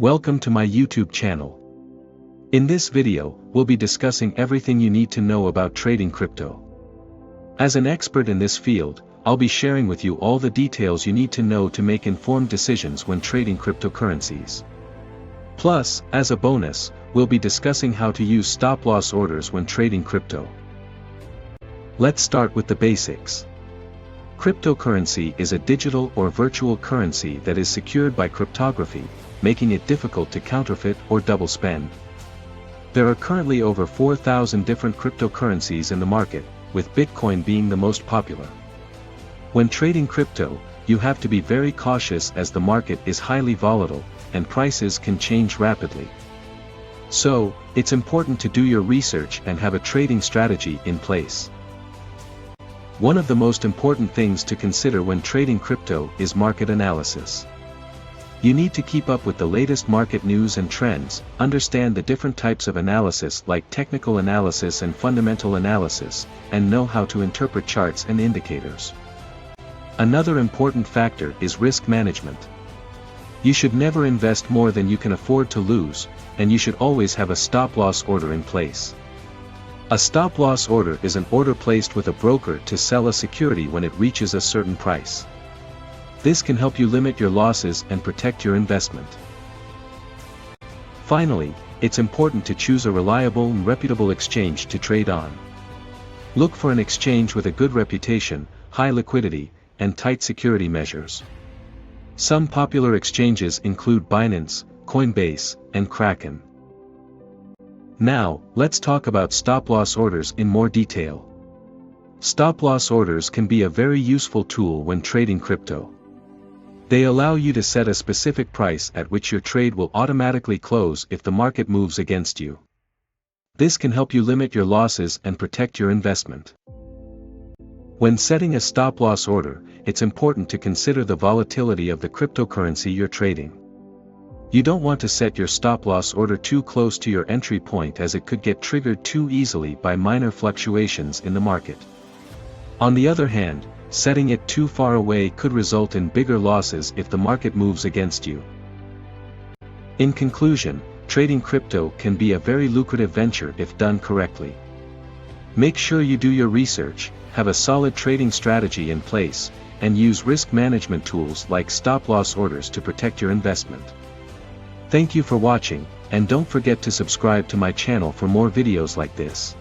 Welcome to my YouTube channel. In this video, we'll be discussing everything you need to know about trading crypto. As an expert in this field, I'll be sharing with you all the details you need to know to make informed decisions when trading cryptocurrencies. Plus, as a bonus, we'll be discussing how to use stop-loss orders when trading crypto. Let's start with the basics. Cryptocurrency is a digital or virtual currency that is secured by cryptography, making it difficult to counterfeit or double spend. There are currently over 4,000 different cryptocurrencies in the market, with Bitcoin being the most popular. When trading crypto, you have to be very cautious as the market is highly volatile, and prices can change rapidly. So, it's important to do your research and have a trading strategy in place. One of the most important things to consider when trading crypto is market analysis. You need to keep up with the latest market news and trends, understand the different types of analysis like technical analysis and fundamental analysis, and know how to interpret charts and indicators. Another important factor is risk management. You should never invest more than you can afford to lose, and you should always have a stop-loss order in place. A stop-loss order is an order placed with a broker to sell a security when it reaches a certain price. This can help you limit your losses and protect your investment. Finally, it's important to choose a reliable and reputable exchange to trade on. Look for an exchange with a good reputation, high liquidity, and tight security measures. Some popular exchanges include Binance, Coinbase, and Kraken. Now, let's talk about stop-loss orders in more detail. Stop-loss orders can be a very useful tool when trading crypto. They allow you to set a specific price at which your trade will automatically close if the market moves against you. This can help you limit your losses and protect your investment. When setting a stop-loss order, it's important to consider the volatility of the cryptocurrency you're trading. You don't want to set your stop-loss order too close to your entry point as it could get triggered too easily by minor fluctuations in the market. On the other hand, setting it too far away could result in bigger losses if the market moves against you. In conclusion, trading crypto can be a very lucrative venture if done correctly. Make sure you do your research, have a solid trading strategy in place, and use risk management tools like stop-loss orders to protect your investment. Thank you for watching, and don't forget to subscribe to my channel for more videos like this.